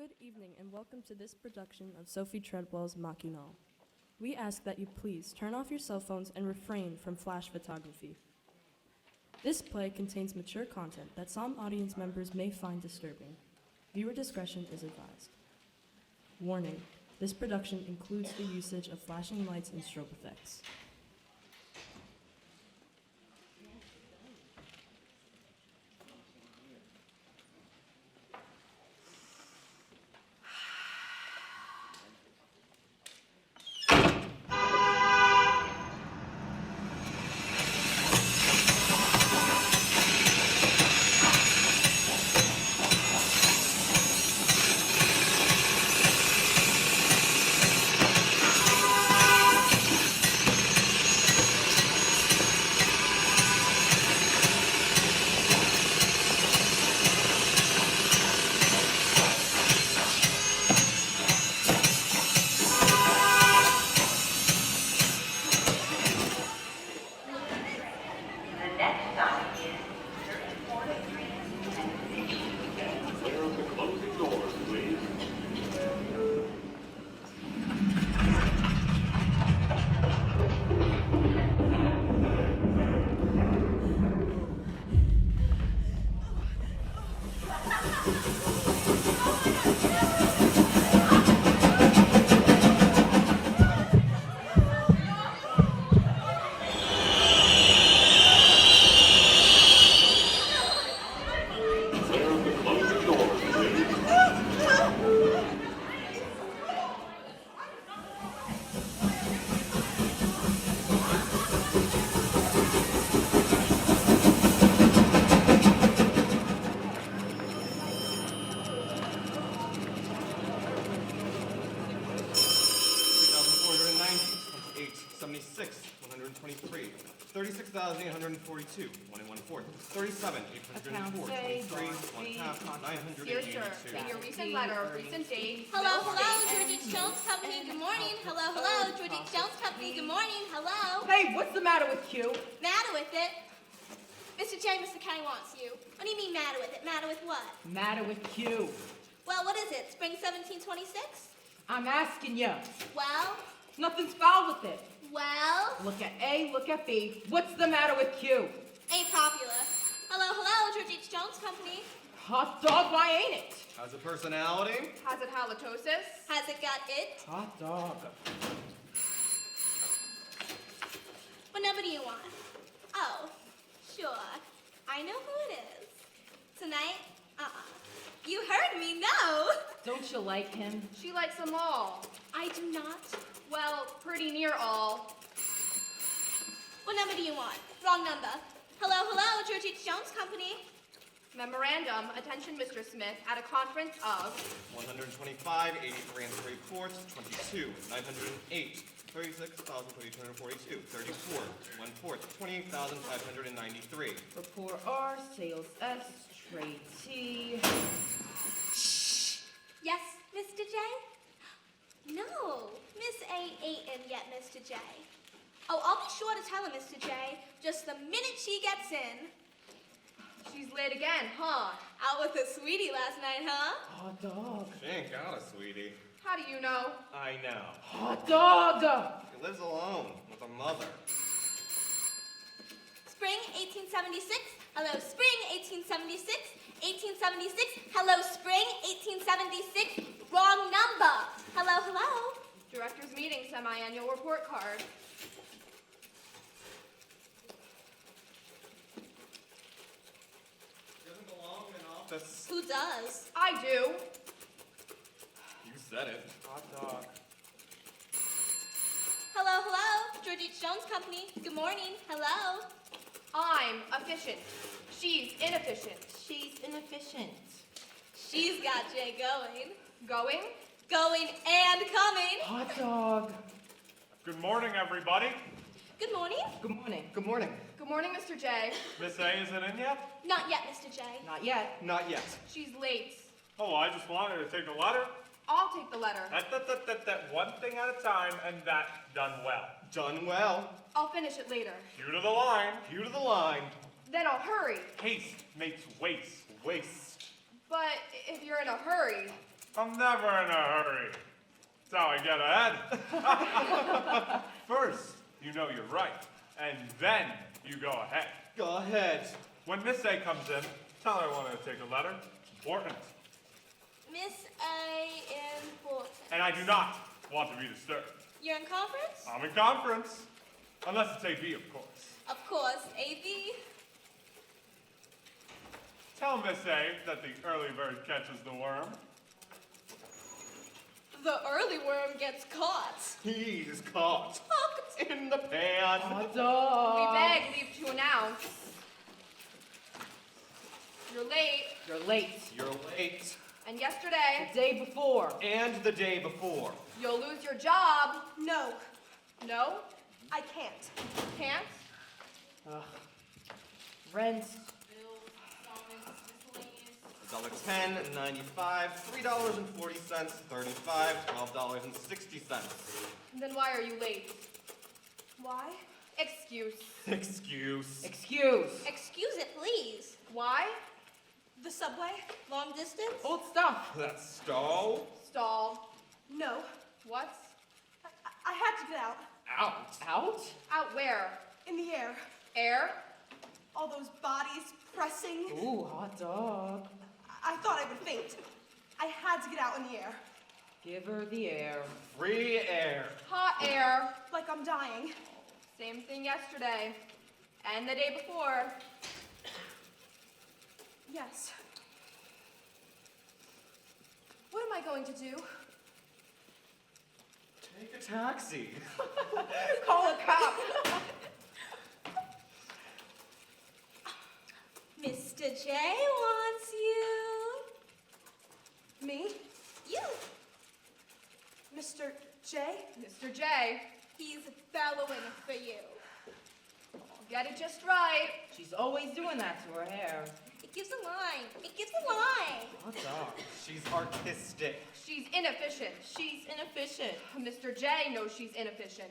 Good evening and welcome to this production of Sophie Treadwell's Machinal. We ask that you please turn off your cell phones and refrain from flash photography. This play contains mature content that some audience members may find disturbing. Viewer discretion is advised. Warning, this production includes the usage of flashing lights and strobe effects. $36,842, 1 and 1/4, $37,804, 23, 1/2, 982. Dear sir, in your recent letter, recent date. Hello, George H. Jones Company, good morning. Hello, George H. Jones Company, good morning. Hello. Hey, what's the matter with Q? Matter with it? Mr. J, Mr. Kenny wants you. What do you mean matter with it? Matter with what? Matter with Q. Well, what is it? Spring 1726? I'm asking you. Well? Nothing's foul with it. Well? Look at A, look at B. What's the matter with Q? Ain't popular. Hello, George H. Jones Company. Hot dog, why ain't it? Has a personality. Has it halitosis? Has it got it? Hot dog. What number do you want? Oh, sure. I know who it is. Tonight? You heard me, no. Don't you like him? She likes them all. I do not. Well, pretty near all. What number do you want? Wrong number. Hello, George H. Jones Company. Memorandum, attention Mr. Smith, at a conference of 125, 83 and 3/4, 22, 908, 36,242, 34, 1/4, 28,593. Rapport R, sales S, trade T. Yes, Mr. J? No, Miss A ain't in yet, Mr. J. Oh, I'll be sure to tell her, Mr. J, just the minute she gets in. she's late again, huh? Out with a sweetie last night, huh? Hot dog. She ain't got a sweetie. How do you know? I know. Hot dog. She lives alone with a mother. Spring 1876. Hello, Spring 1876. 1876. Hello, Spring 1876. Wrong number. Hello. Director's meeting, semi-annual report card. She doesn't belong in an office. Who does? I do. You said it. Hot dog. Hello, George H. Jones Company. Good morning. Hello. I'm efficient. She's inefficient. She's inefficient. She's got Jay going. Going? Going and coming. Hot dog. Good morning, everybody. Good morning. Good morning. Good morning. Good morning, Mr. J. Miss A isn't in yet? Not yet, Mr. J. Not yet. Not yet. She's late. Oh, I just wanted to take the letter. I'll take the letter. That one thing at a time, and that done well. Done well. I'll finish it later. Cue to the line. Cue to the line. Then I'll hurry. Haste makes waste. Waste. But if you're in a hurry, I'm never in a hurry. That's how I get ahead. First, you know you're right, and then you go ahead. Go ahead. When Miss A comes in, tell her I want to take a letter. Important. Miss A important. And I do not want to be disturbed. You're in conference? I'm in conference. Unless it's AB, of course. Of course, AB. Tell Miss A that the early bird catches the worm. The early worm gets caught. He's caught Hooked. in the pan. Hot dog. We beg leave to announce. You're late, You're late. You're late. and The yesterday, day before. And the day before. you'll lose your job. No, No? I can't. Can't? Ugh. Rent. $1.10, 95, $3.40, 35, $12.60. Then why are you late? Why? Excuse. Excuse. Excuse. Excuse it, please. Why? The subway? Long distance? Old stuff. That's stall. Stall. No. What? I had to get out. Out. Out? Out where? In the air. Air? All those bodies pressing. Ooh, hot dog. I thought I would faint. I had to get out in the air. Give her the air. Free air. Hot air. Like I'm dying. Same thing yesterday. And the day before. Yes. What am I going to do? Take a taxi. Call a cop. Mr. J wants you. Me? You. Mr. J? Mr. J, He's bellowing for you. get it just right. She's always doing that to her hair. It gives a line. It gives a line. Hot dog. She's artistic. She's inefficient. She's inefficient. Mr. J knows she's inefficient.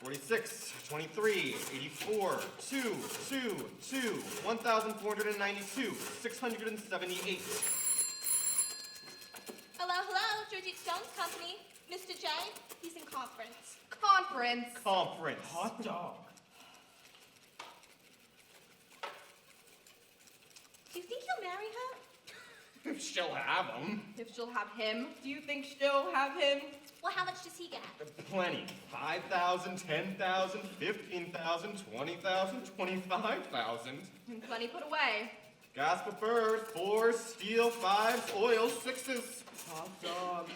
46, 23, 84, 2, 2, 2, 1,492, 678. Hello, Georgie Stone's company. Mr. J, he's in conference. Conference. Conference. Hot dog. Do you think he'll marry her? She'll have them. If she'll have him. Do you think she'll have him? Well, how much does he get? Plenty. 5,000, 10,000, 15,000, 20,000, 25,000. And plenty put away. Gas preferred, 4s, steel, 5s, oil, 6s. Hot dog.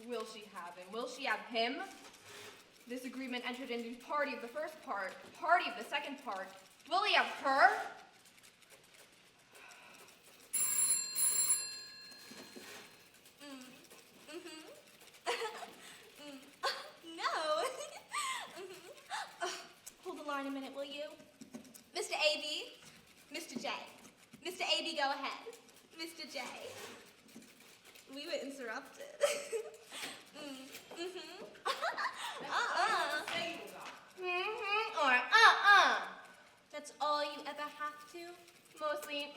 Will she have him? Will she have him? This agreement entered into party of the first part, party of the second part. Will he have her? No. Hold the line a minute, will you? Mr. A.B., Mr. J. Mr. A.B., go ahead. Mr. J. We were interrupted. Or That's all you ever have to? Mostly,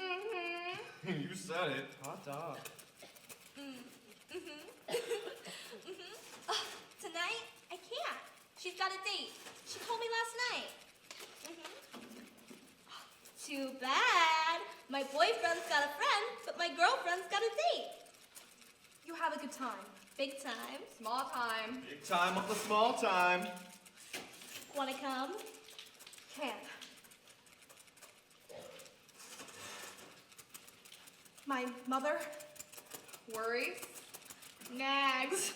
You said it. Hot dog. Tonight? I can't. She's got a date. She told me last night. Too bad. My boyfriend's got a friend, but my girlfriend's got a date. You have a good time. Big time. small time. Big time of the small time. Wanna come? Can't. My mother Worries. nags.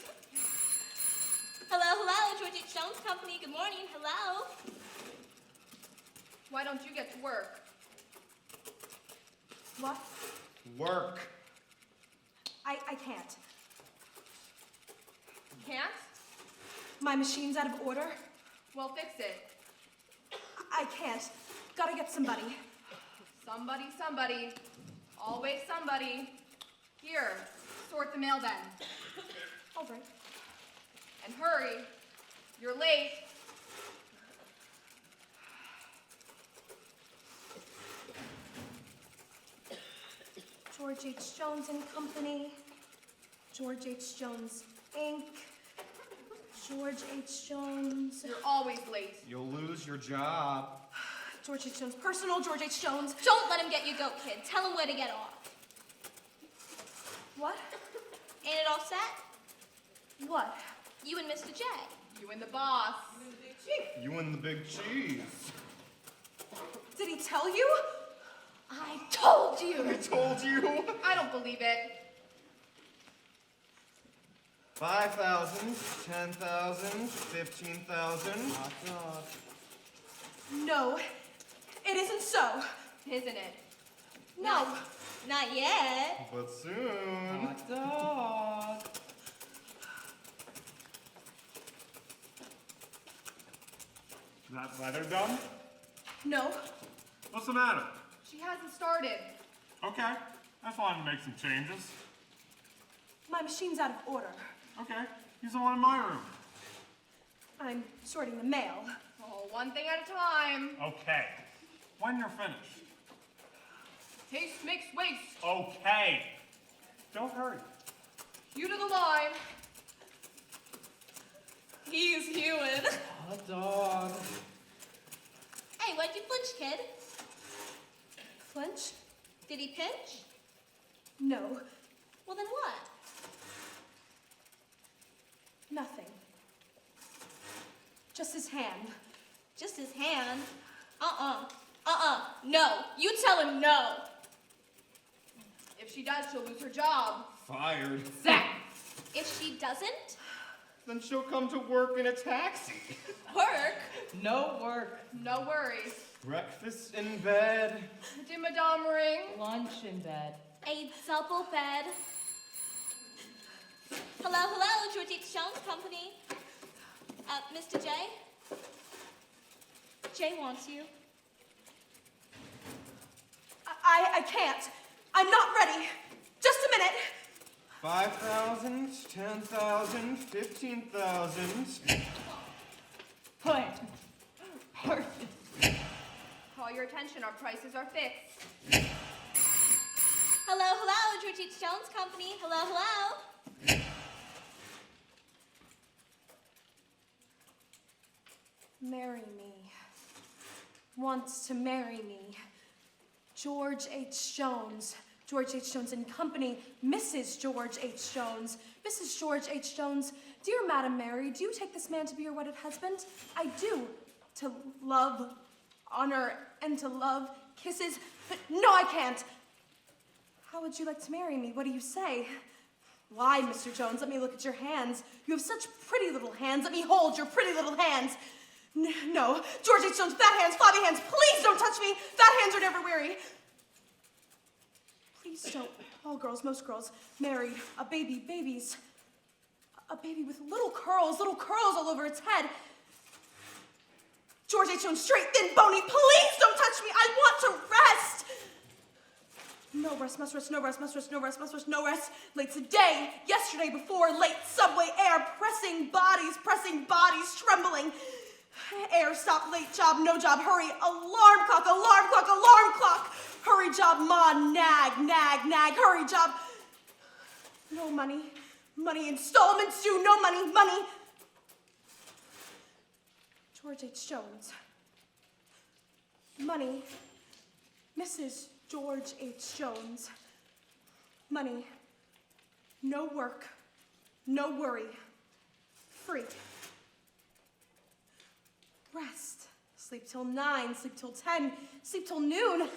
Hello, Georgie Stone's company. Good morning. Hello. Why don't you get to work? What? Work. I can't. Can't? My machine's out of order. Well, fix it. I can't. Gotta get somebody. Somebody. Always somebody. Here, sort the mail then. All right. And hurry. You're late. George George H. Jones and Company, George H. Jones, Inc., George H. Jones, You're always late. You'll lose your job. George H. Jones Personal, George H. Jones. Don't let him get your goat, kid. Tell him where to get off. What? Ain't it all set? What? You and Mr. J. You and the boss. You and the big cheese. Did he tell you? I told you. I told you. I don't believe it. 5,000, 10,000, 15,000. Hot dog. No, it isn't so. Isn't it? No. Not yet. But soon. Hot dog. That leather done? No. What's the matter? She hasn't started. Okay, I thought I'd make some changes. My machine's out of order. Okay, use the one in my room. I'm sorting the mail. Oh, one thing at a time. Okay, when you're finished. Taste makes waste. Okay, don't hurry. You to the line. He's human. Hot dog. Hey, why'd you flinch, kid? Flinch? Did he pinch? No. Well, then what? Nothing. Just his hand. Just his hand? No. You tell him no. If she does, she'll lose her job. Fired. Zach! If she doesn't, Then she'll come to work in a taxi. work. No work. No worries. Breakfast in bed. Did Madame ring? Lunch in bed. A double bed. Hello, George H. Jones Company. Mr. J? Jay wants you. I can't. I'm not ready. Just a minute. 5,000, 10,000, 15,000. Point. Perfect. Call your attention, our prices are fixed. Hello, George H. Jones Company. Hello. Marry me. Wants to marry me. George H. Jones. George H. Jones and Company. Mrs. George H. Jones. Mrs. George H. Jones. Dear Madam Mary, do you take this man to be your wedded husband? I do. To love, honor, and to love, kisses. But no, I can't. How would you like to marry me? What do you say? Why, Mr. Jones? Let me look at your hands. You have such pretty little hands. Let me hold your pretty little hands. No, George H. Jones, fat hands, flabby hands, please don't touch me. Fat hands are never weary. Please don't. All girls, most girls, married, a baby, babies. A baby with little curls all over its head. George H. Jones, straight, thin, bony, please don't touch me. I want to rest. No rest, must rest, no rest, must rest, no rest, must rest, no rest. Late today, yesterday, before, late, subway, air, pressing bodies, trembling. Air, stop, late job, no job, hurry, alarm clock, alarm clock, alarm clock. Hurry job, ma, nag, nag, nag, hurry job. No money, money, installments due, no money, money. George H. Jones. Money, Mrs. George H. Jones. Money, no work, no worry, free. Rest. Sleep till 9, sleep till 10, sleep till noon.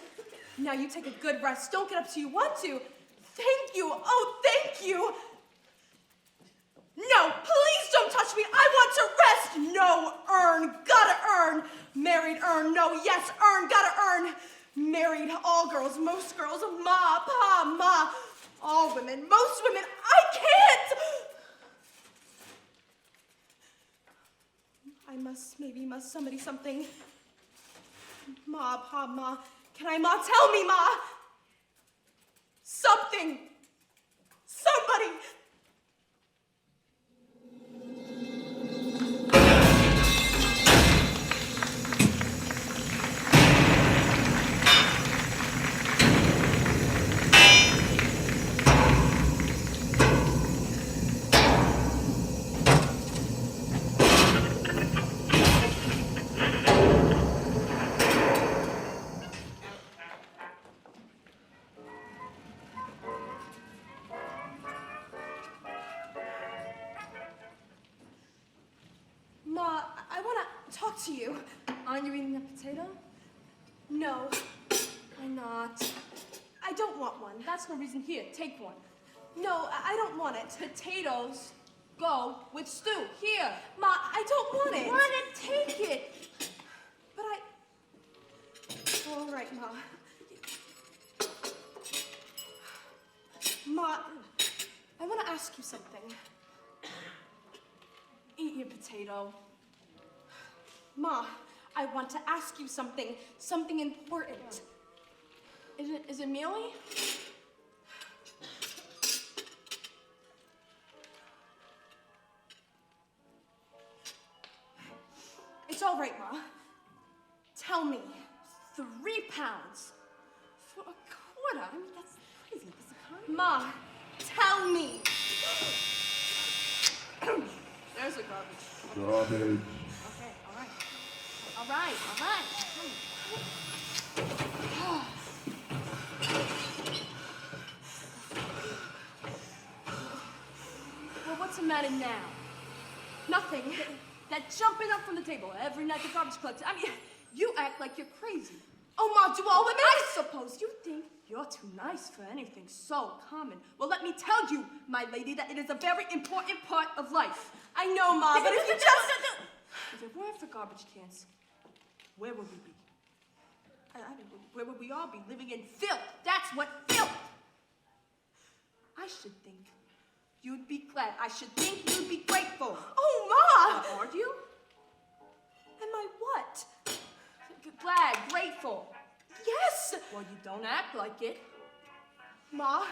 Now you take a good rest. Don't get up till you want to. Thank you. Oh, thank you. No, please don't touch me. I want to rest. No, earn. Gotta earn. Married, earn. No, yes, earn. Gotta earn. Married, all girls, most girls. Ma, pa, ma. All women, most women. I can't. Maybe must somebody something. Ma, pa, ma. Can I, ma? Tell me, ma. Something. Somebody. to you. Aren't you eating the potato? No, Why not? I don't want one. That's no reason. Here, take one. No, I don't want it. Potatoes go with stew. Here. Ma, I don't want it. Want it? Take it. But I... All right, Ma. Ma, I want to ask you something. Eat your potato. Ma, I want to ask you something. Something important. Is it mealy? It's all right, Ma. Tell me. 3 pounds. For a quarter? I mean, that's crazy. This economy. Ma, tell me. There's a garbage. Garbage. Okay, all right. All right, all right. Well, what's the matter now? Nothing. That jumping up from the table every night the garbage collector. I mean, you act like you're crazy. Oh, Ma, do all women? I suppose you think you're too nice for anything so common. Well, let me tell you, my lady, that it is a very important part of life. I know, Ma, but if you just... If it weren't for garbage cans, where would we be? I mean, where would we all be? Living in filth. That's what filth. I should think you'd be glad. I should think you'd be grateful. Oh, Ma! Are you? Am I what? Glad, grateful. Yes! Well, you don't act like it. Ma,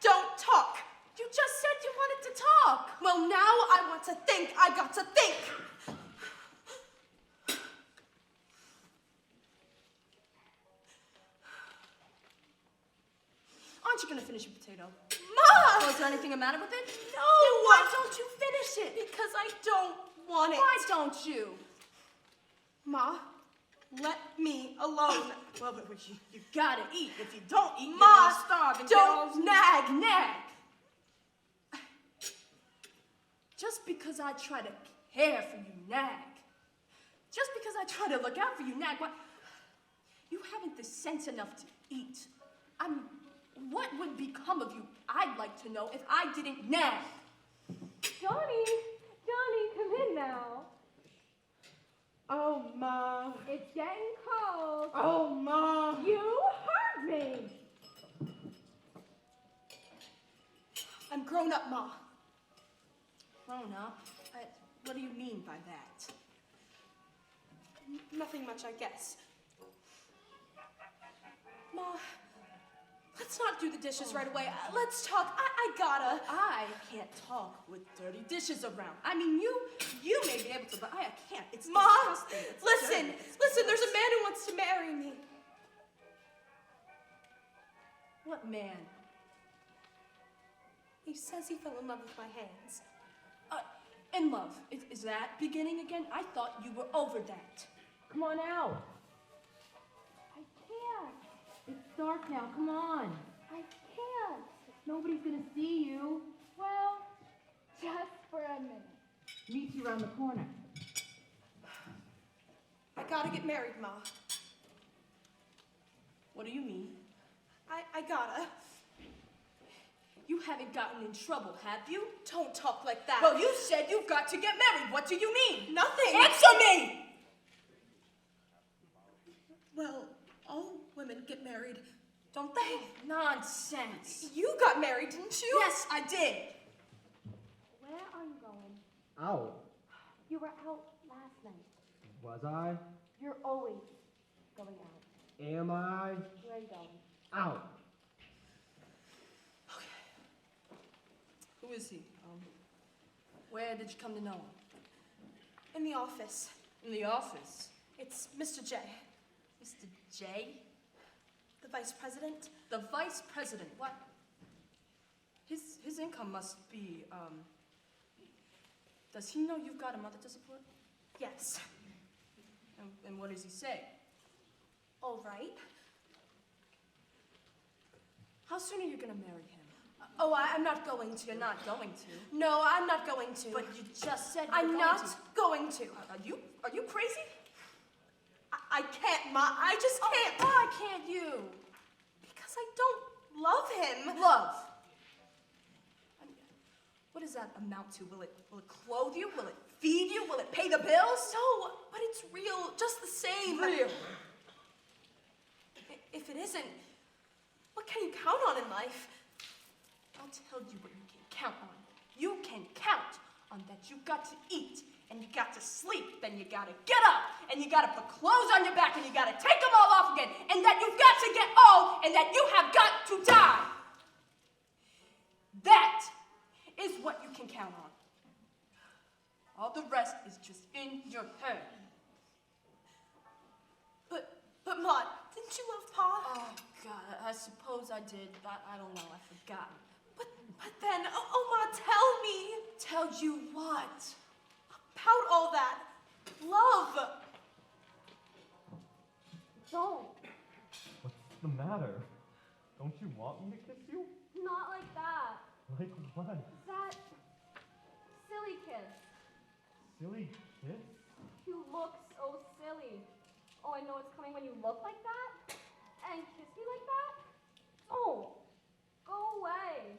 don't talk. You just said you wanted to talk. Well, now I want to think. I got to think. Aren't you gonna finish your potato? Ma! Well, is there anything the matter with it? No! Then why don't you finish it? Because I don't want it. Why don't you? Ma, let me alone. Well, but you gotta eat. If you don't eat, you're Ma, gonna starve and don't get all nag. nag. Just because I try to care for you, nag. Just because I try to look out for you, nag. What? You haven't the sense enough to eat. I mean, what would become of you? I'd like to know if I didn't nag. Johnny, come in now. Oh, Ma. It's getting cold. Oh, Ma. You heard me. I'm grown up, Ma. Grown up? What do you mean by that? Nothing much, I guess. Ma, let's not do the dishes right away. Let's talk. I gotta. I can't talk with dirty dishes around. I mean, you may be able to, but I can't. It's Ma, disgusting. It's listen, dirty. It's listen, there's a gross. man who wants to marry me. What man? He says he fell in love with my hands. In love. Is that beginning again? I thought you were over that. Come on out. I can't. It's dark now. Come on. I can't. Nobody's gonna see you. Well, just for a minute. Meet you around the corner. I gotta get married, Ma. What do you mean? I gotta. You haven't gotten in trouble, have you? Don't talk like that. Well, you said you've got to get married. What do you mean? Nothing. Answer me! Well, all women get married, don't they? Nonsense. You got married, didn't you? Yes, I did. Where are you going? Out. You were out last night. Was I? You're always going out. Am I? Where are you going? Out. Who is he? Where did you come to know him? In the office. In the office. It's Mr. J, Mr. J? the vice president. The vice president. What? His income must be, does he know you've got a mother to support? Yes. And what does he say? All right. How soon are you gonna marry him? Oh, I'm not going to. You're not going to. No, I'm not going to. But you just said you I'm were not going to. going to. Are you crazy? I can't, Ma. I just can't. Oh, why can't you? Because I don't love him. Love. I mean, what does that amount to? Will it clothe you? Will it feed you? Will it pay the bills? No, but it's real, just the same. Real. If it isn't, what can you count on in life? I'll tell you what you can count on. You can count on that you got to eat, and you got to sleep, then you gotta get up, and you gotta put clothes on your back, and you gotta take them all off again, and that you've got to get old, and that you have got to die. That is what you can count on. All the rest is just in your head. But Maud, didn't you love Pa? Oh, God, I suppose I did, but I don't know, I forgot. But then, Ma, tell me. Tell you what? About all that love. Don't. What's the matter? Don't you want me to kiss you? Not like that. Like what? That silly kiss. Silly kiss? You look so silly. Oh, I know it's coming when you look like that and kiss me like that. Oh, go away.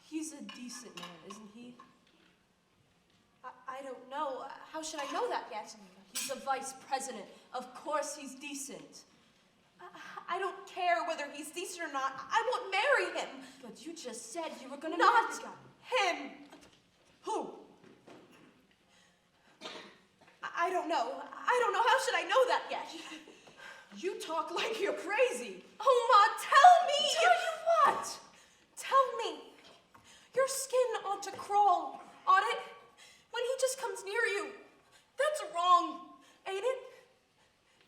He's a decent man, isn't he? I don't know. How should I know that yet? He's a vice president. Of course he's decent. I don't care whether he's decent or not. I won't marry him. But you just said you were gonna Not marry the guy. him. Who? I don't know. I don't know. How should I know that yet? You talk like you're crazy. Oh, Ma, tell me. Tell you what? Tell me. Your skin ought to crawl, ought it? When he just comes near you. That's wrong, ain't it?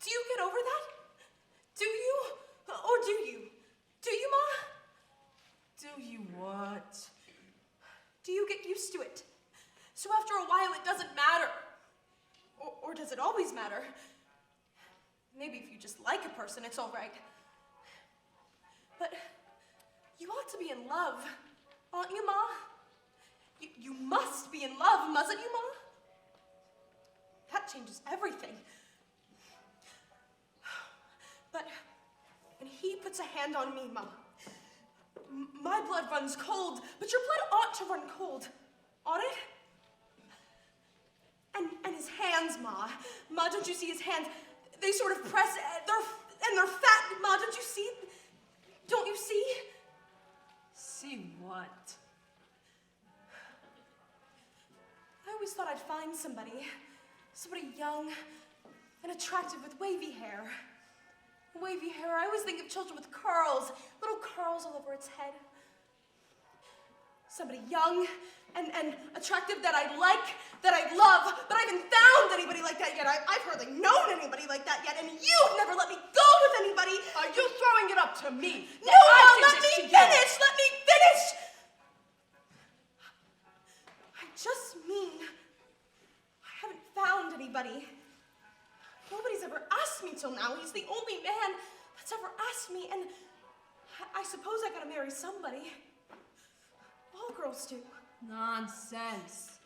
Do you get over that? Do you? Or do you? Do you, Ma? Do you what? Do you get used to it? So after a while it doesn't matter. Or does it always matter? Maybe if you just like a person, it's all right. But you ought to be in love, aren't you, Ma? You must be in love, mustn't you, Ma? That changes everything. But when he puts a hand on me, Ma, my blood runs cold, but your blood ought to run cold, ought it? And his hands, Ma. Ma, don't you see his hands? They sort of press, they're fat. Ma, don't you see? Don't you see? See what? I always thought I'd find somebody young and attractive with wavy hair. Wavy hair, I always think of children with curls, little curls all over its head. Somebody young and attractive that I like, that I love, but I haven't found anybody like that yet. I've hardly known anybody like that yet, and you've never let me go with anybody. Are you throwing it up to me? No, Ma, let me finish! Let me finish! I just mean I haven't found anybody. Nobody's ever asked me till now. He's the only man that's ever asked me, and I suppose I gotta marry somebody. All girls do. Nonsense.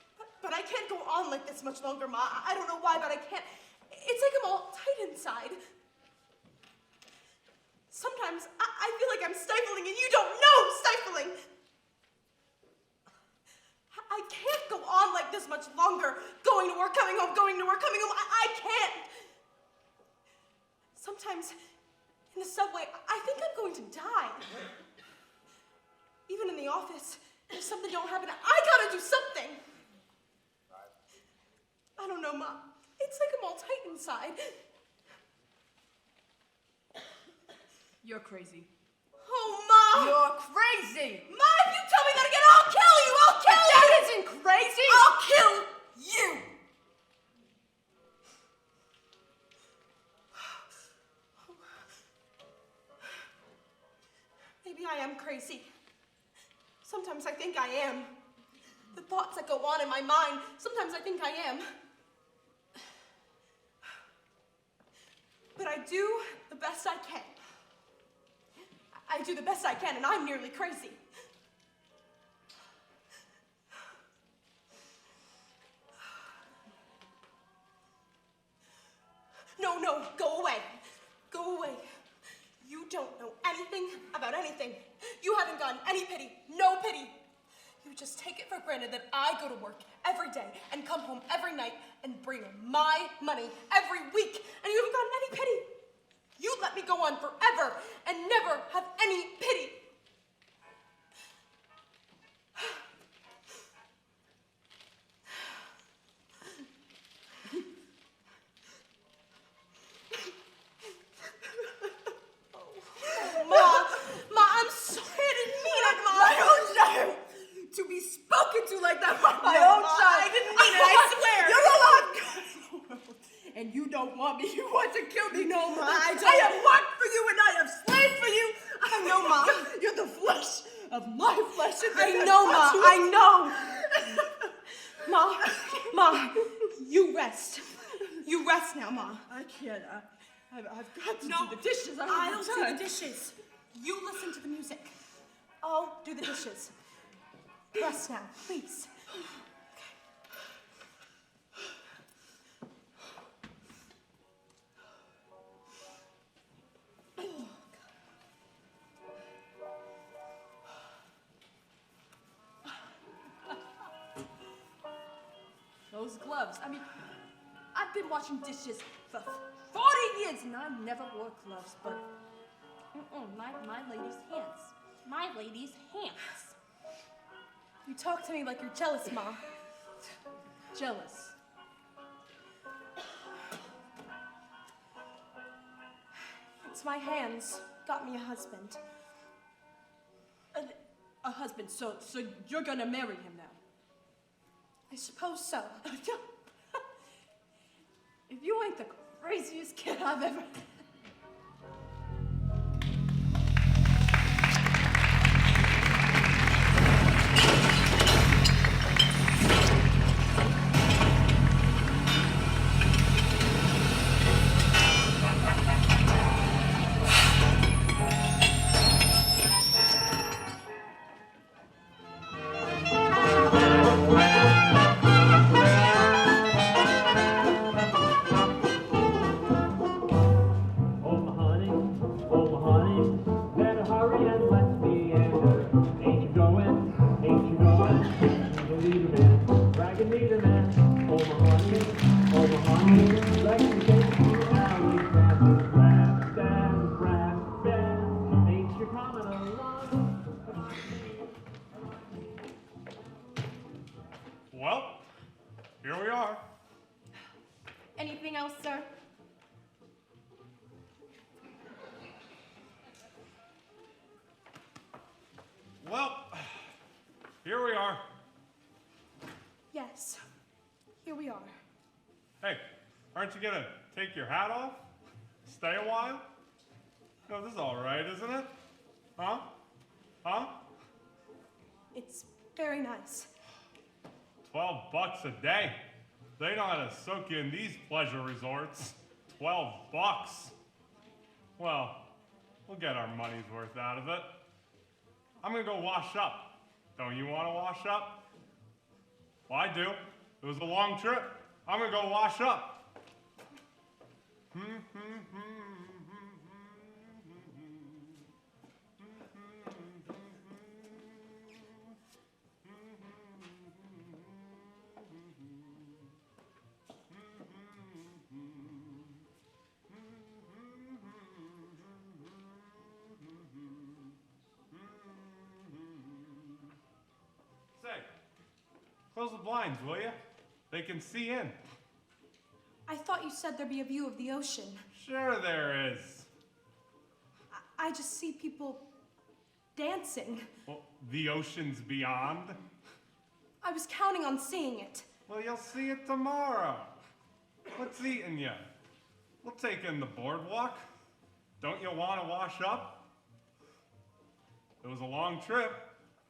But I can't go on like this much longer, Ma. I don't know why, but I can't. It's like I'm all tight inside. Sometimes I feel like I'm stifling, and you don't know stifling. I can't go on like this much longer. Going to work, coming home, going to work, coming home. I can't. Sometimes in the subway, I think I'm going to die. Even in the office, if something don't happen, I gotta do something. I don't know, Ma. It's like I'm all tight inside. You're crazy. Oh, Ma! You're crazy! Ma, if you tell me that again, I'll kill you! I'll kill you! That isn't crazy! I'll kill you! Maybe I am crazy. Sometimes I think I am. The thoughts that go on in my mind, sometimes I think I am. But I do the best I can. I do the best I can, and I'm nearly crazy. No, go away. Go away. You don't know anything about anything. You haven't gotten any pity. No pity. You just take it for granted that I go to work every day and come home every night and bring my money every week, and you haven't gotten any pity. You let me go on forever and never have any pity. Ma, I'm sorry, I didn't mean it, Ma. My own child! To be spoken to like that by my own child! I didn't mean it, I swear. You're the Lord God in the world, and you don't want me. You want to kill me. No, Ma, I don't. I have worked for you and I have slaved for you. I know, Ma. You're the flesh of my flesh. And I know, Ma, I know. Ma, you rest. You rest now, Ma. I can't. I've got to No, do the dishes. I'll do the dishes. You listen to the music. I'll do the dishes. Rest now, please. Those gloves. I mean, I've been washing dishes for 40 years and I never wore gloves, but my lady's hands. My lady's hands. You talk to me like you're jealous, Ma. Jealous. It's my hands got me a husband. A husband, so you're gonna marry him now. I suppose so. If you ain't the craziest kid I've ever... Well, here we are. Anything else, sir? Well, here we are. Yes. Here we are. Hey, aren't you gonna take your hat off? Stay a while? No, this is all right, isn't it? Huh? Huh? It's very nice. $12 a day. They know how to soak you in these pleasure resorts. $12. Well, we'll get our money's worth out of it. I'm gonna go wash up. Don't you wanna wash up? Well, I do. It was a long trip. I'm gonna go wash up. Say, close the blinds, will you? They can see in. I thought you said there'd be a view of the ocean. Sure there is. I just see people dancing. Well, the ocean's beyond. I was counting on seeing it. Well, you'll see it tomorrow. What's eating you? We'll take in the boardwalk. Don't you want to wash up? It was a long trip.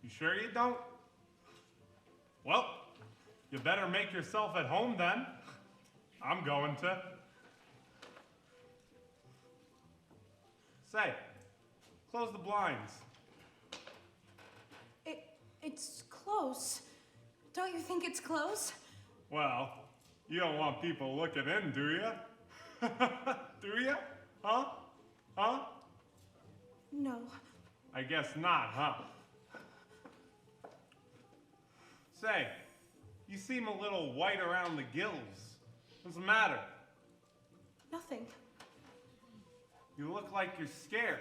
You sure you don't? Well, you better make yourself at home then. I'm going to. Say, close the blinds. It's close. Don't you think it's close? Well, you don't want people looking in, do you? Do you? Huh? Huh? No. I guess not, huh? Say, you seem a little white around the gills. What's the matter? Nothing. You look like you're scared.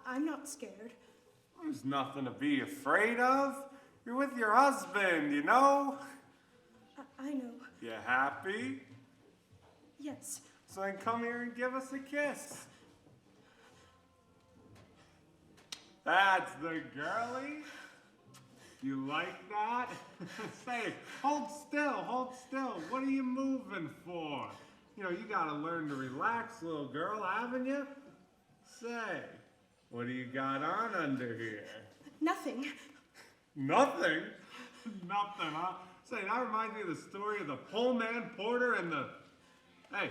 I'm not scared. There's nothing to be afraid of. You're with your husband, you know? I know. You happy? Yes. So then come here and give us a kiss. That's the girlie. You like that? Say, hold still, hold still. What are you moving for? You know, you gotta learn to relax, little girl, haven't you? Say, what do you got on under here? Nothing. Nothing? Nothing, huh? Say, that reminds me of the story of the Pullman Porter and the... Hey,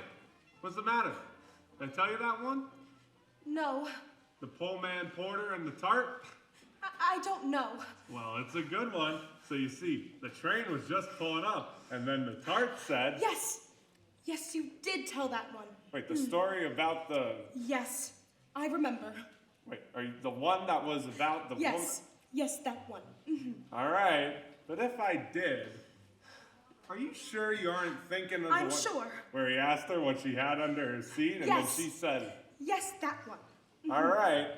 what's the matter? Did I tell you that one? No. The Pullman Porter and the tart? I don't know. Well, it's a good one. So you see, the train was just pulling up, and then the tart said... Yes. Yes, you did tell that one. Wait, the story about the... Yes, I remember. Wait, are you the one that was about the... Yes. Yes, that one. All right, but if I did, are you sure you aren't thinking of the I'm one sure. where he asked her what she had under her seat, and Yes. then she said... Yes, that one. All right,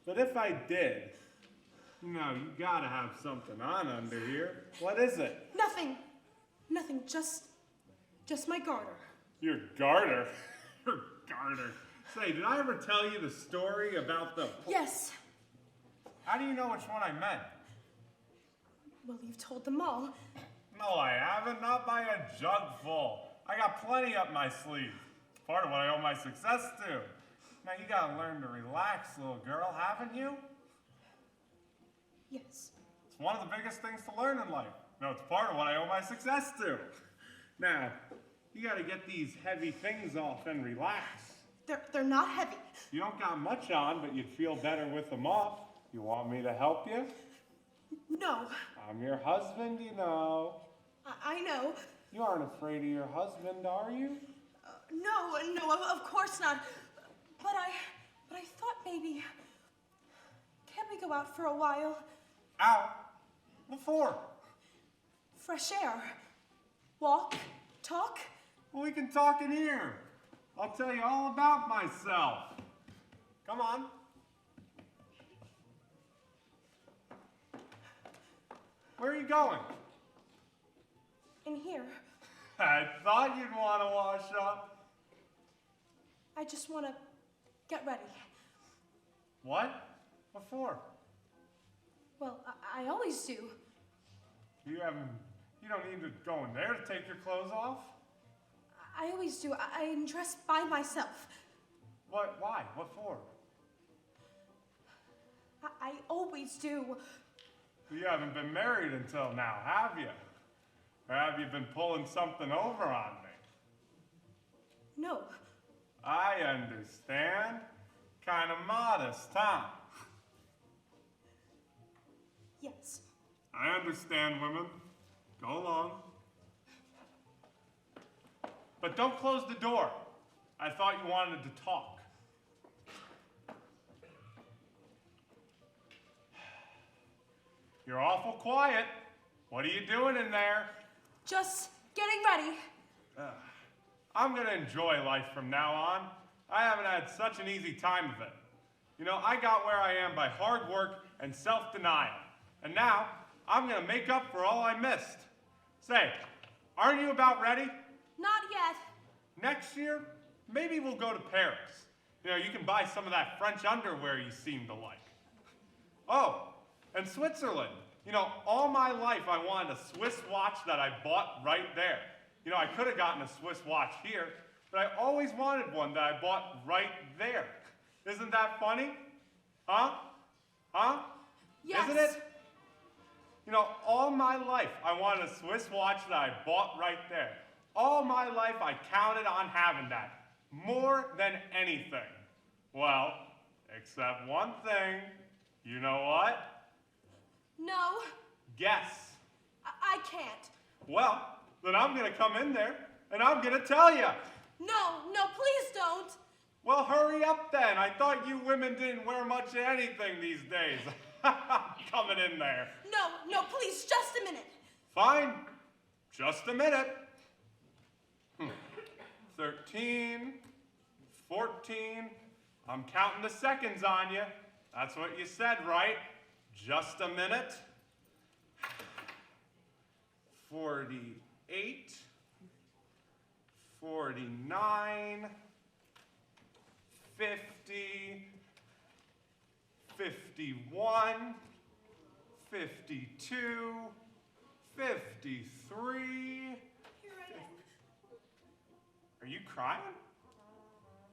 but if I did, you know, you gotta have something on under here. What is it? Nothing. Nothing. Just my garter. Your garter? Your garter. Say, did I ever tell you the story about the... Yes. How do you know which one I meant? Well, you've told them all. No, I haven't. Not by a jug full. I got plenty up my sleeve. Part of what I owe my success to. Now, you gotta learn to relax, little girl, haven't you? Yes. It's one of the biggest things to learn in life. No, it's part of what I owe my success to. Now, you gotta get these heavy things off and relax. They're not heavy. You don't got much on, but you'd feel better with them off. You want me to help you? No. I'm your husband, you know. I know. You aren't afraid of your husband, are you? No, of course not. But I thought maybe... Can't we go out for a while? Out? What for? Fresh air. Walk. Talk. Well, we can talk in here. I'll tell you all about myself. Come on. Where are you going? In here. I thought you'd want to wash up. I just want to get ready. What? What for? Well, I always do. You don't need to go in there to take your clothes off? I always do. I'm dressed by myself. What? Why? What for? I always do. You haven't been married until now, have you? Or have you been pulling something over on me? No. I understand. Kind of modest, huh? Yes. I understand, women. Go along. But don't close the door. I thought you wanted to talk. You're awful quiet. What are you doing in there? Just getting ready. I'm gonna enjoy life from now on. I haven't had such an easy time of it. You know, I got where I am by hard work and self-denial. And now, I'm gonna make up for all I missed. Say, aren't you about ready? Not yet. Next year, maybe we'll go to Paris. You know, you can buy some of that French underwear you seem to like. Oh, and Switzerland. You know, all my life I wanted a Swiss watch that I bought right there. You know, I could have gotten a Swiss watch here, but I always wanted one that I bought right there. Isn't that funny? Huh? Huh? Yes. Isn't it? You know, all my life I wanted a Swiss watch that I bought right there. All my life I counted on having that. More than anything. Well, except one thing. You know what? No. Guess. I can't. Well, then I'm gonna come in there and I'm gonna tell you. No, please don't. Well, hurry up then. I thought you women didn't wear much of anything these days. Coming in there. No, please, just a minute. Fine. Just a minute. 13, 14. I'm counting the seconds on you. That's what you said, right? Just a minute. 48, 49, 50, 51, 52, 53. Here I am. Are you crying?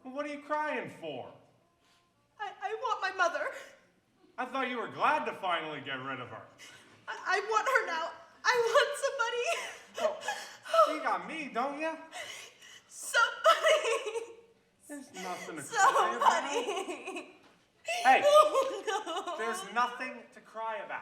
Well, what are you crying for? I want my mother. I thought you were glad to finally get rid of her. I want her now. I want somebody. You got me, don't you? Somebody. There's nothing to cry about. Somebody. Hey, Oh, no. there's nothing to cry about.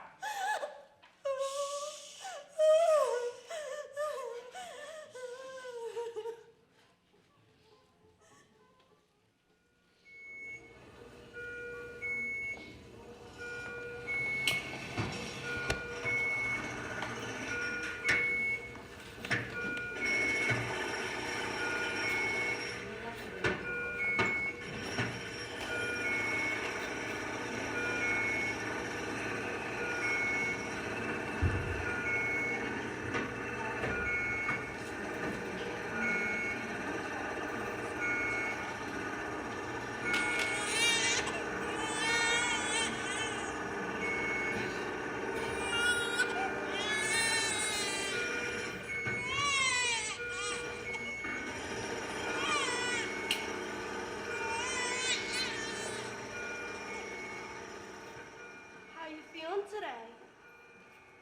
How you feeling today?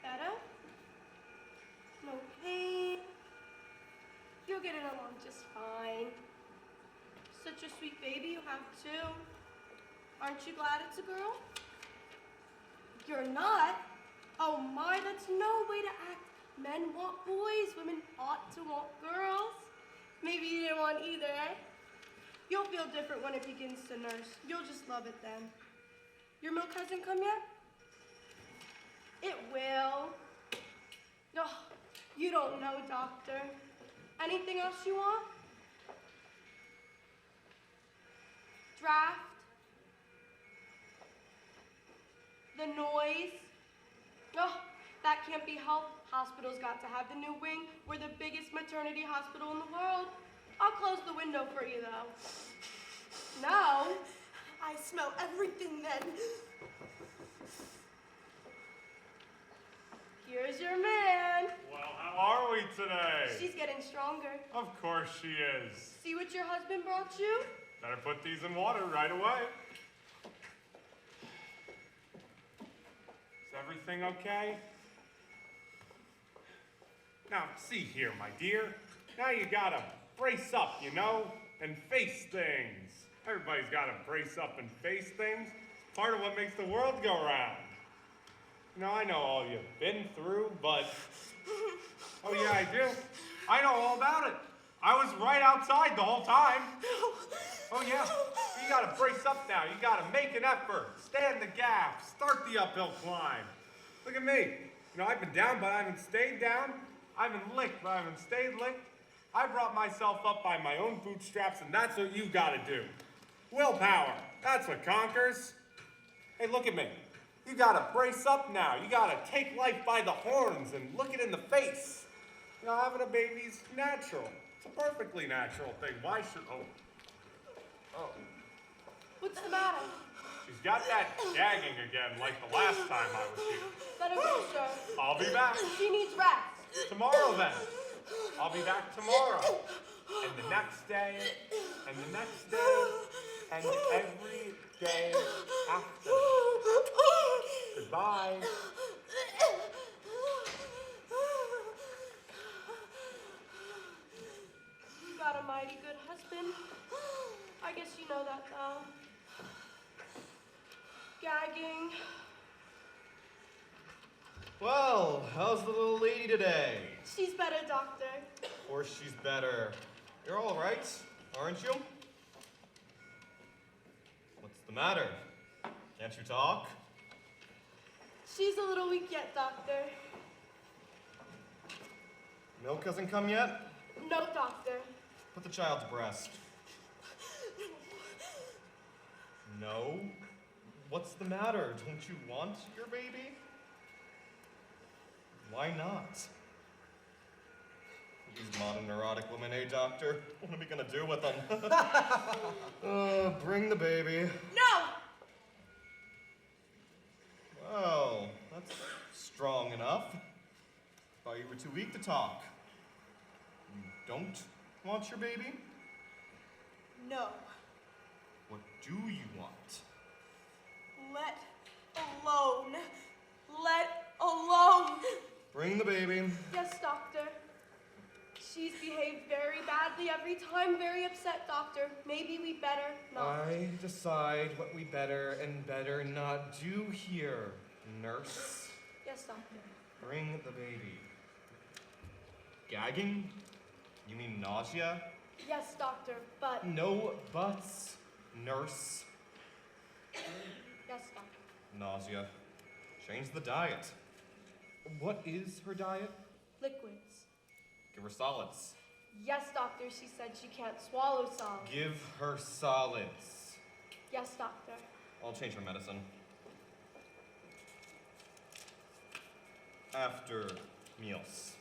Better? No pain? You're getting along just fine. Such a sweet baby you have too. Aren't you glad it's a girl? You're not? Oh my, that's no way to act. Men want boys, women ought to want girls. Maybe you didn't want either, eh? You'll feel different when it begins to nurse. You'll just love it then. Your milk hasn't come yet? It will. Oh, you don't know, doctor. Anything else you want? Draft? The noise? Oh, that can't be helped. Hospital's got to have the new wing. We're the biggest maternity hospital in the world. I'll close the window for you, though. No. I smell everything then. Here's your man. Well, how are we today? She's getting stronger. Of course she is. See what your husband brought you? Better put these in water right away. Is everything okay? Now, see here, my dear. Now you gotta brace up, you know, and face things. Everybody's gotta brace up and face things. It's part of what makes the world go round. You know, I know all you've been through, but... Oh yeah, I do. I know all about it. I was right outside the whole time. Oh yeah, you gotta brace up now. You gotta make an effort. Stand the gap. Start the uphill climb. Look at me. You know, I've been down, but I haven't stayed down. I've been licked, but I haven't stayed licked. I brought myself up by my own bootstraps, and that's what you gotta do. Willpower. That's what conquers. Hey, look at me. You gotta brace up now. You gotta take life by the horns and look it in the face. You know, having a baby's natural. It's a perfectly natural thing. Why should... Oh. What's the matter? She's got that gagging again like the last time I was here. Let her go, sir. I'll be back. She needs rest. Tomorrow then. I'll be back tomorrow. And the next day. And the next day. And every day after. Goodbye. You got a mighty good husband. I guess you know that, though. Gagging. Well, how's the little lady today? She's better, doctor. Of course she's better. You're all right. aren't you? What's the matter? Can't you talk? She's a little weak yet, Doctor. Milk hasn't come yet? No, Doctor. Put the child to breast. No? What's the matter? Don't you want your baby? Why not? These modern neurotic women, eh, Doctor? What are we gonna do with them? Bring the baby. No! Well, that's strong enough. Thought you were too weak to talk. You don't want your baby? No. What do you want? Let alone. Let alone. Bring the baby. Yes, Doctor. She's behaved very badly every time, very upset, Doctor. Maybe we better not. I decide what we better and better not do here, nurse. Yes, Doctor. Bring the baby. Gagging? You mean nausea? Yes, Doctor, but... No buts, nurse. Yes, Doctor. Nausea. Change the diet. What is her diet? Liquids. Give her solids. Yes, Doctor, she said she can't swallow solids. Give her solids. Yes, Doctor. I'll change her medicine. After meals.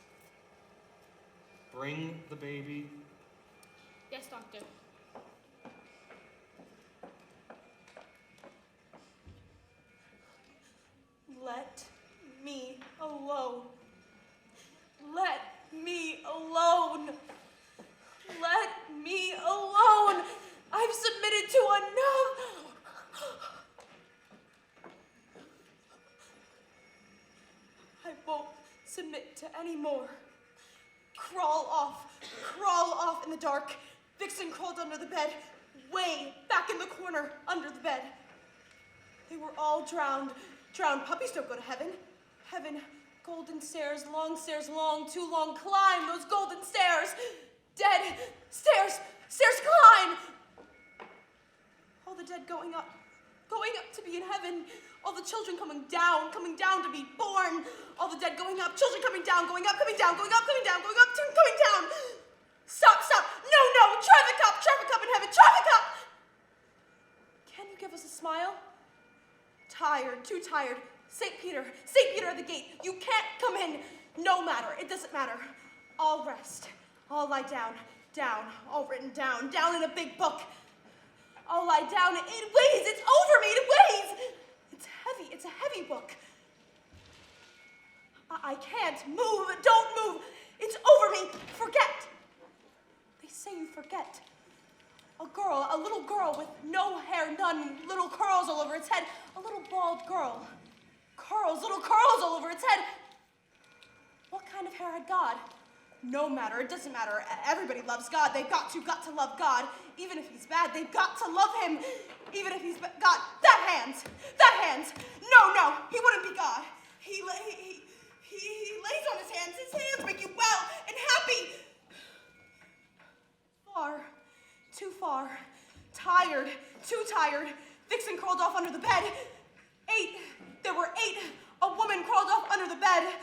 Bring the baby. Yes, Doctor. Let me alone. Let me alone. Let me alone. I've submitted to enough. I won't submit to any more. Crawl off in the dark. Vixen crawled under the bed, way back in the corner under the bed. They were all drowned. Drowned puppies don't go to heaven. Heaven, golden stairs, long, too long. Climb those golden stairs. Dead stairs, climb. All the dead going up to be in heaven. All the children coming down to be born. All the dead going up, children coming down, going up, coming down, going up, coming down, going up, coming down. Stop. No, traffic up in heaven, traffic up. Can you give us a smile? Tired, too tired. St. Peter at the gate. You can't come in. No matter, it doesn't matter. I'll rest. I'll lie down, all written down in a big book. I'll lie down. It weighs, it's over me, it weighs. It's a heavy book. I can't move, don't move. It's over me, forget. They say you forget. A little girl with no hair, none, little curls all over its head. A little bald girl. Little curls all over its head. What kind of hair had God? No matter, it doesn't matter. Everybody loves God. They've got to love God. Even if he's bad, they've got to love him. Even if he's God. That hands. No, he wouldn't be God. He lays on his hands. His hands make you well and happy. Far, too far. Tired, too tired. Vixen crawled off under the bed. There were 8. A woman crawled off under the bed.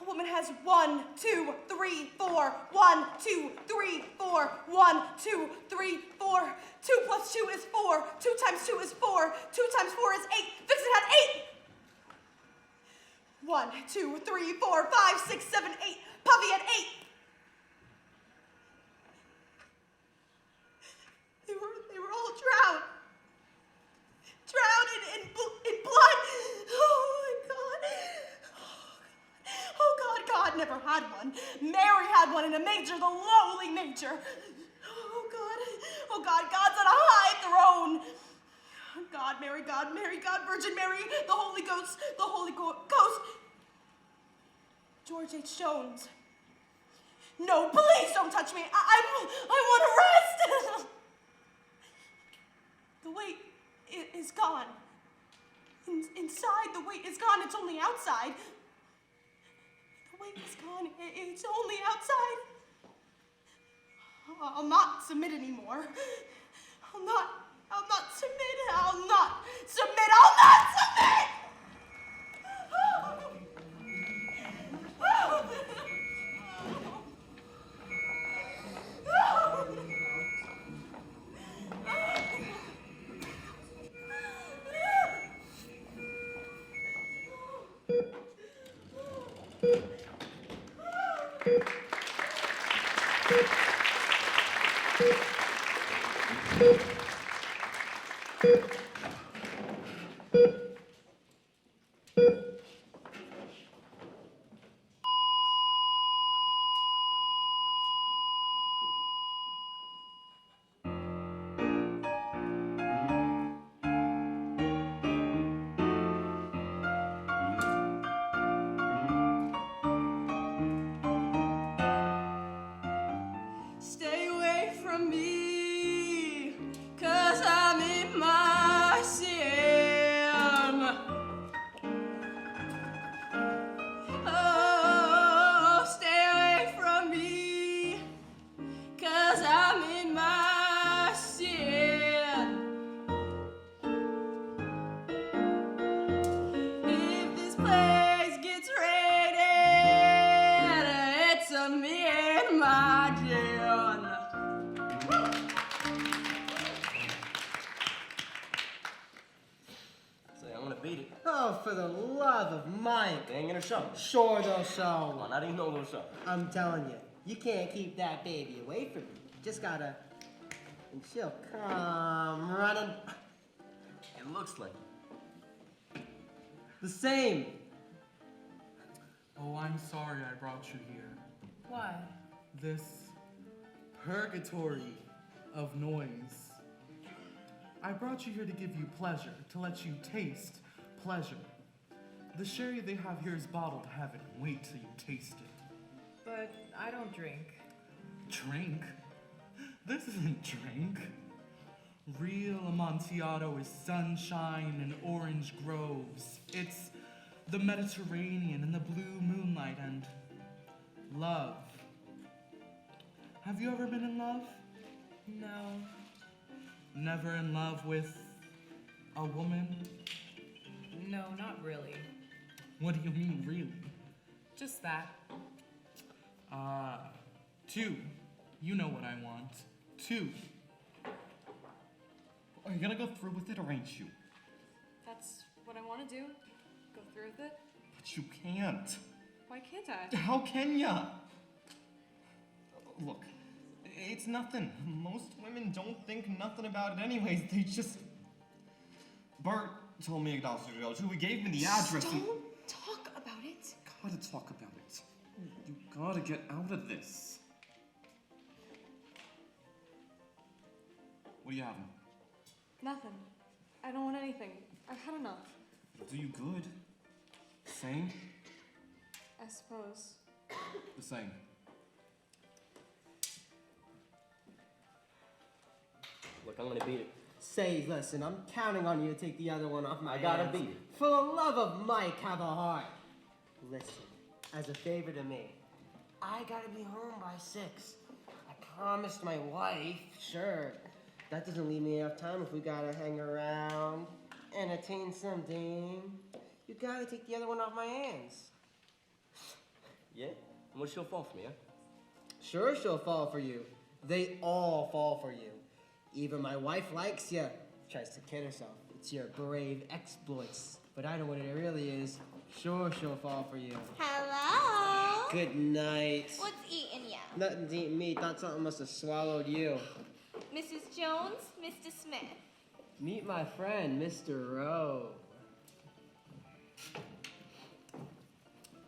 A woman has 1, 2, 3, 4. 1, 2, 3, 4. 1, 2, 3, 4. 2 plus 2 is 4. 2 times 2 is 4. 2 times 4 is 8. Vixen had 8. 1, 2, 3, 4, 5, 6, 7, 8. Puppy had 8. They were all drowned. Drowned in blood. Oh, God never had one. Mary had one in a manger, the lowly manger. Oh, God, God's on a high throne. God, Mary, God, Virgin Mary, the Holy Ghost, George H. Jones. No, please don't touch me. I want to rest. The weight is gone. Inside, the weight is gone. It's only outside. The weight is gone. It's only outside. I'll not submit anymore. I'll not submit. I'll not submit. I'll not submit! Stay away from me, 'cause I'm in my sin. Oh, stay away from me, 'cause I'm in my sin. If this place gets raided, it's a me and my gin. Say, I'm gonna beat it. Oh, for the love of Mike. They ain't gonna show. Sure they'll Come show. on, I didn't know they'll show. I'm telling you, you can't keep that baby away from you. Just gotta... And she'll come running. It looks like it. The same. Oh, I'm sorry I brought you here. Why? This purgatory of noise. I brought you here to give you pleasure, to let you taste pleasure. The sherry they have here is bottled heaven. Wait till you taste it. But I don't drink. Drink? This isn't drink. Real Amontillado is sunshine and orange groves. It's the Mediterranean and the blue moonlight and love. Have you ever been in love? No. Never in love with a woman? No, not really. What do you mean, really? Just that. Two. You know what I want. Two. Are you gonna go through with it or ain't you? That's what I want to do. Go through with it. But you can't. Why can't I? How can ya? Look, it's nothing. Most women don't think nothing about it anyways. They just... Bert told me $8 to go to. He gave me the address. Don't talk about it. Gotta talk about it. You gotta get out of this. What are you having? Nothing. I don't want anything. I've had enough. Do you good? Same? I suppose. The same. Look, I'm gonna beat it. Say, listen, I'm counting on you to take the other one off my I gotta hands. beat it. For the love of Mike, have a heart. Listen, as a favor to me, I gotta be home by 6. I promised my wife, sure. That doesn't leave me enough time if we gotta hang around, entertain some dame. You gotta take the other one off my hands. Yeah? And what she'll fall for me, huh? Sure, she'll fall for you. They all fall for you. Even my wife likes you. Tries to kid herself. It's your brave exploits. But I know what it really is. Sure, she'll fall for you. Hello? Good night. What's eating ya? Nothing's eating me. Thought something must have swallowed you. Mrs. Jones, Mr. Smith. Meet my friend, Mr. Rowe.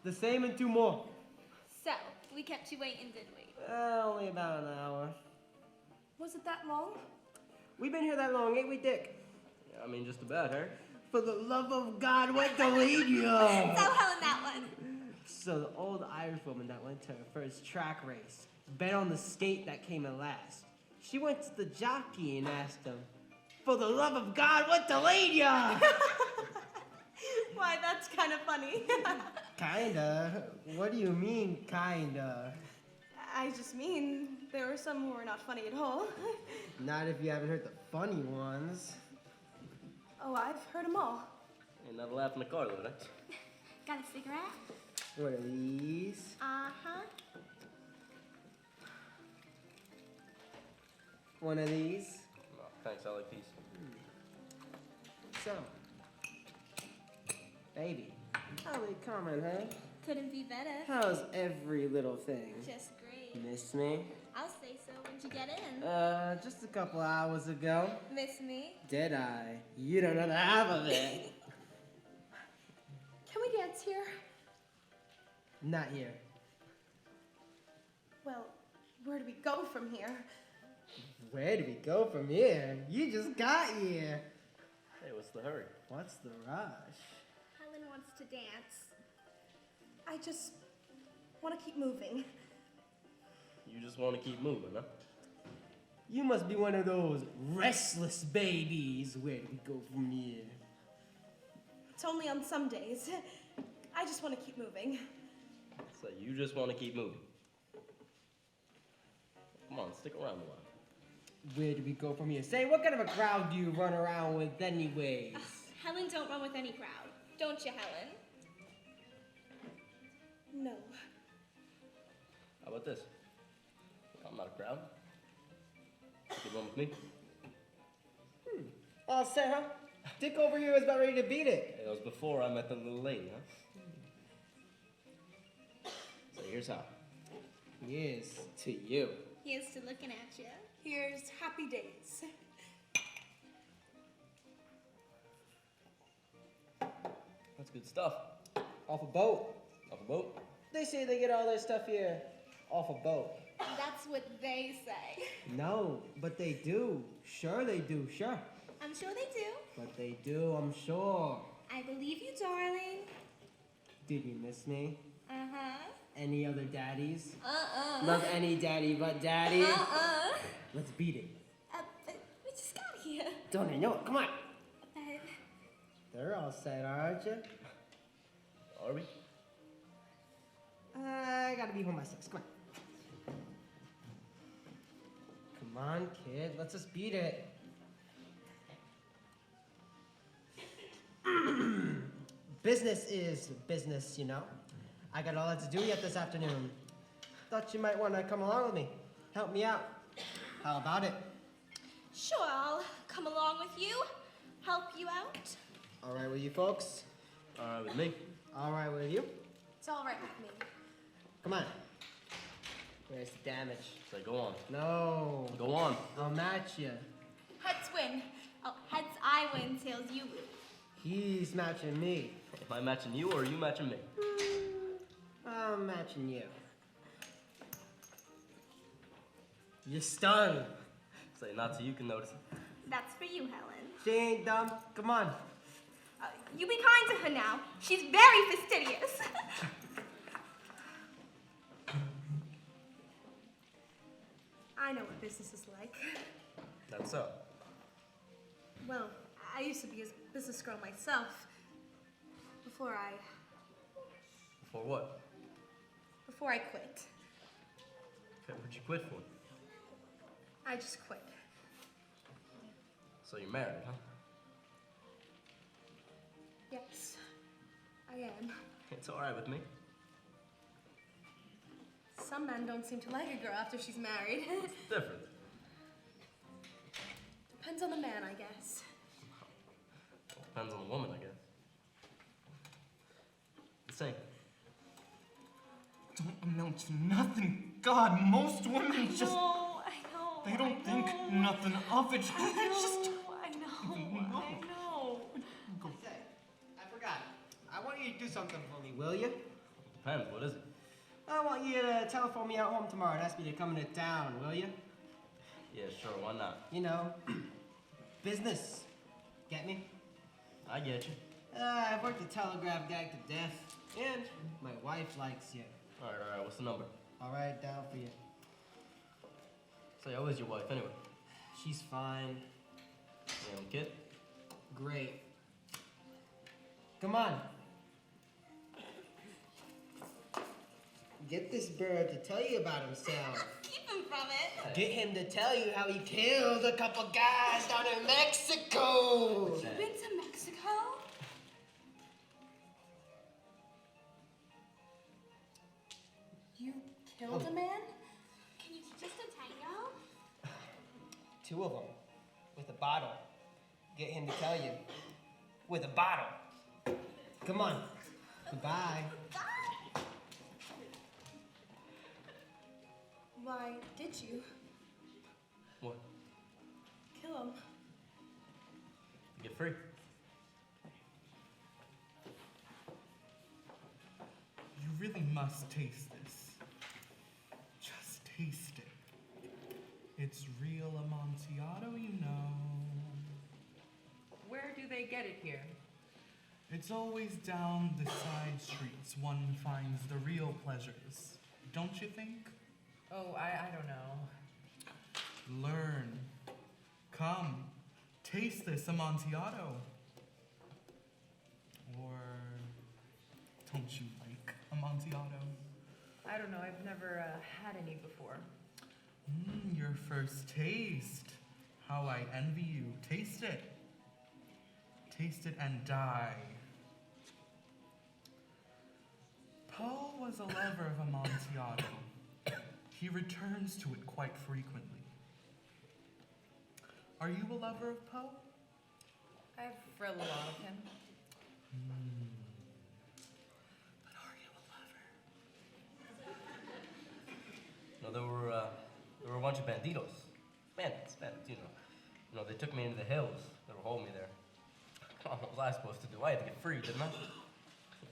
The same and 2 more. So, we kept you waiting, didn't we? Only about an hour. Was it that long? We've been here that long, ain't we, Dick? Yeah, I mean, just about, huh? For the love of God, what to lead you? So how in that one? So the old Irish woman that went to her first track race bet on the skate that came in last. She went to the jockey and asked him, "For the love of God, what to lead ya?" Why, that's kind of funny. Kinda. What do you mean, kinda? I just mean, there were some who were not funny at all. Not if you haven't heard the funny ones. Oh, I've heard them all. Ain't not a laugh in the car, though, right? Got a cigarette? What are these? Uh-huh. One of these? No, thanks, I like these. So, baby, how we coming, huh? Couldn't be better. How's every little thing? Just great. Miss me? I'll say so. When'd you get in? Just a couple hours ago. Miss me? Did I? You don't know the half of it. Can we dance here? Not here. Well, where do we go from here? Where do we go from here? You just got here. Hey, what's the hurry? What's the rush? Helen wants to dance. I just want to keep moving. You just want to keep moving, huh? You must be one of those restless babies. Where do we go from here? It's only on some days. I just want to keep moving. So you just want to keep moving. Come on, stick around a while. Where do we go from here? Say, what kind of a crowd do you run around with anyways? Helen don't run with any crowd. Don't you, Helen? No. How about this? I'm not a crowd. You can run with me. All set, huh? Dick over here is about ready to beat it. It was before I met the little lady, huh? So here's how. Yes, to you. Here's to looking at you. Here's happy days. That's good stuff. Off a boat. Off a boat? They say they get all their stuff here off a boat. That's what they say. No, but they do. Sure they do, sure. I'm sure they do. But they do, I'm sure. I believe you, darling. Did you miss me? Uh-huh. Any other daddies? Uh-uh. Love any daddy but daddy? Uh-uh. Let's beat it. But we just got here. Don't I know it? Come on. But They're all set, aren't you? Are we? I gotta be home by 6. Come on. Come on, kid. Let's just beat it. Business is business, you know. I got a lot to do yet this afternoon. Thought you might want to come along with me. Help me out. How about it? sure, I'll come along with you. Help you out. All right with you folks? All right with me. All right with you? It's all right with me. Come on. Where's the damage? Say, go on. No. Go on. I'll match you. Heads win. Oh, heads I win, tails you lose. He's matching me. Am I matching you or are you matching me? I'm matching you. You're stung. Say, not so you can notice it. That's for you, Helen. She ain't dumb. Come on. You be kind to her now. She's very fastidious. I know what business is like. That's so. Well, I used to be a business girl myself. Before I For what? quit. Okay, what'd you quit for? I just quit. So you're married, huh? Yes, I am. It's all right with me. Some men don't seem to like a girl after she's married. It's different. Depends on the man, I guess. Depends on the woman, I guess. The same. Don't amount to nothing. God, most women just... I know. They don't think nothing of it. They just... I know. Go. Say, I forgot. I want you to do something for me, will you? Depends, what is it? I want you to telephone me out home tomorrow and ask me to come into town, will you? Yeah, sure, why not? You know, business. Get me? I get you. I've worked the telegraph gag to death, and my wife likes you. All right, what's the number? I'll write it down for you. Say, how is your wife anyway? She's fine. You don't kid? Great. Come on. Get this bird to tell you about himself. Keep him from it. Get him to tell you how he killed a couple guys down in Mexico. You've been to Mexico? You killed a man? Can you teach us to tango? 2 of them. With a bottle. Get him to tell you. With a bottle. Come on. Goodbye. Why did you What? kill him? You get free. You really must taste this. Just taste it. It's real Amontillado, you know. Where do they get it here? It's always down the side streets one finds the real pleasures. Don't you think? Oh, I don't know. Learn. Come. Taste this Amontillado. Or don't you like Amontillado? I don't know. I've never had any before. Your first taste. How I envy you. Taste it. Taste it and die. Poe was a lover of Amontillado. He returns to it quite frequently. Are you a lover of Poe? I've read a lot of him. But are you a lover? No, there were a bunch of banditos. Bandits, you know. You know, they took me into the hills. They were holding me there. Come on, what was I supposed to do? I had to get free, didn't I?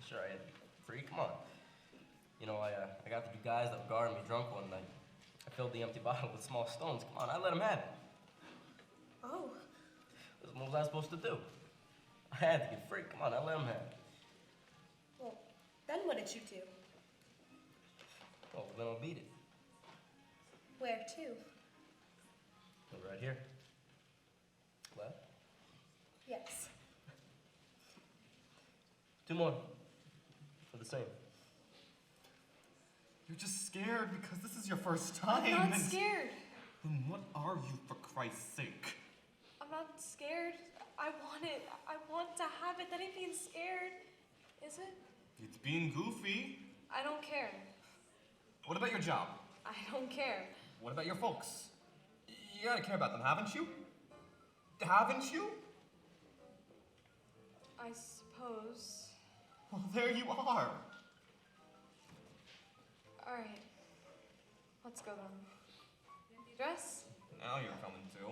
Sure, I had to get free. Come on. You know, I got the two guys that were guarding me drunk one night. I filled the empty bottle with small stones. Come on, I let them have it. Oh. What was I supposed to do? I had to get free. Come on, I let them have it. Well, then what did you do? Oh, well, then I'll beat it. Where to? Right here. Left. Yes. 2 more. For the same. You're just scared because this is your first time. I'm not scared. Then what are you, for Christ's sake? I'm not scared. I want it. I want to have it. That ain't being scared. Is it? It's being goofy. I don't care. What about your job? I don't care. What about your folks? You gotta care about them, haven't you? Haven't you? I suppose. Well, there you are. Alright. Let's go then. The address? Now you're coming too.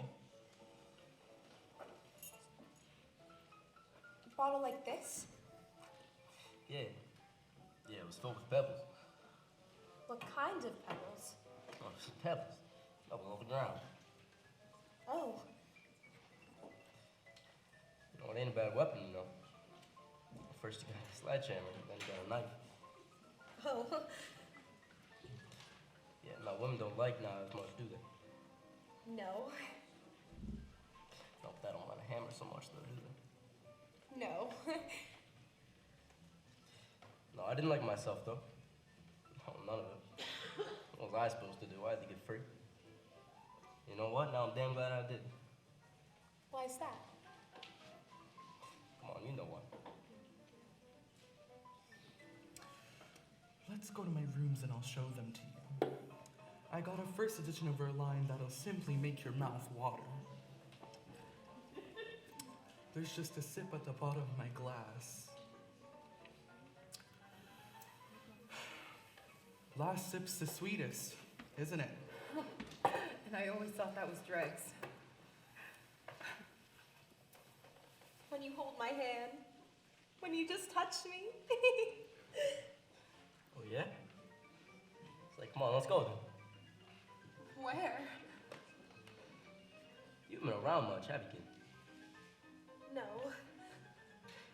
A bottle like this? Yeah. Yeah, it was filled with pebbles. What kind of pebbles? Oh, some pebbles. Pebbles on the ground. Oh. You know, it ain't a bad weapon, you know. First you got a sledgehammer, then you got a knife. Oh. Yeah, no, women don't like knives much, do they? No. No, but they don't want a hammer so much, though, do they? No. No, I didn't like myself, though. No, none of it. What was I supposed to do? I had to get free. You know what? Now I'm damn glad I did. Why is that? Come on, you know what. Let's go to my rooms and I'll show them to you. I got a first edition of Verline that'll simply make your mouth water. There's just a sip at the bottom of my glass. Last sip's the sweetest, isn't it? And I always thought that was dregs. When you hold my hand. When you just touch me. Oh, yeah? It's like, come on, let's go then. Where? You haven't been around much, have you, kid? No.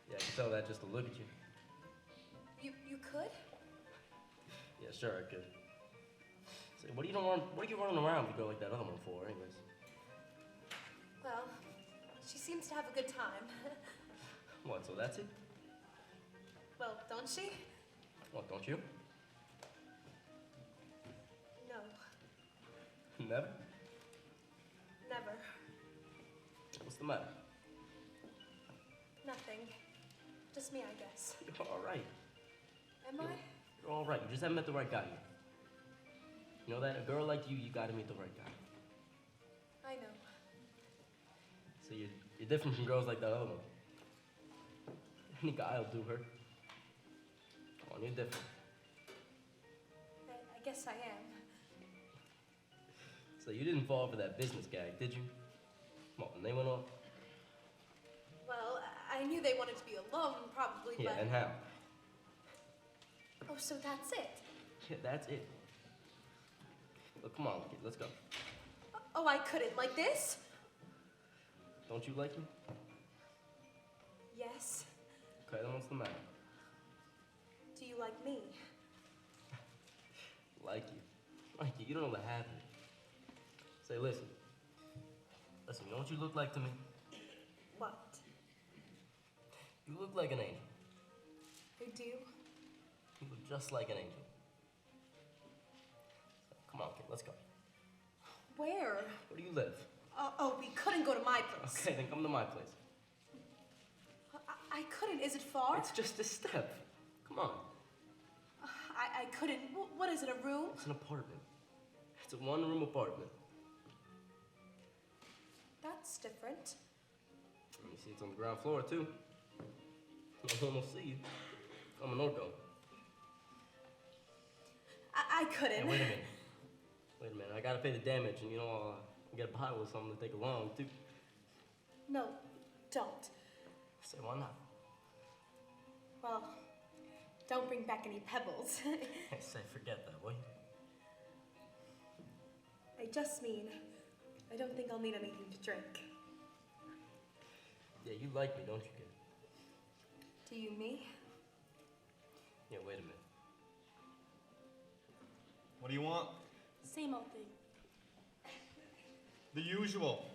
Yeah, I can tell that just to look at you. You could? Yeah, sure, I could. Say, what are you running around to go like that other one for, anyways? Well, she seems to have a good time. What, so that's it? Well, don't she? What, don't you? Never? Never. What's the matter? Nothing. Just me, I guess. You're all right. Am I? You're all right. You just haven't met the right guy yet. You know that? A girl like you gotta meet the right guy. I know. So you're different from girls like that other one. Any guy'll do her. Come on, you're different. I guess I am. So you didn't fall for that business gag, did you? Come on, they went off. Well, I knew they wanted to be alone, probably, Yeah, but... and how? Oh, so that's it? Yeah, that's it. Look, come on, kid, let's go. Oh, I couldn't. Like this? Don't you like me? Yes. Okay, then what's the matter? Do you like me? Like you. Like you don't know the half of it. Say, listen. Listen, you know what you look like to me? What? You look like an angel. I do? You look just like an angel. So, come on, kid, let's go. Where? Where do you live? Oh, we couldn't go to my place. Okay, then come to my place. I couldn't. Is it far? It's just a step. Come on. I couldn't. What is it, a room? It's an apartment. It's a one-room apartment. That's different. You see, it's on the ground floor, too. No one will see you. I'm an orgo. I couldn't. Hey, wait a minute. Wait a minute. I gotta pay the damage, and you know, I get a bottle or something to take along, too. No, don't. Say, why not? Well, don't bring back any pebbles. Hey, say, forget that, will you? I just mean, I don't think I'll need anything to drink. Yeah, you like me, don't you, kid? Do you me? Yeah, wait a minute. What do you want? Same old thing. The usual.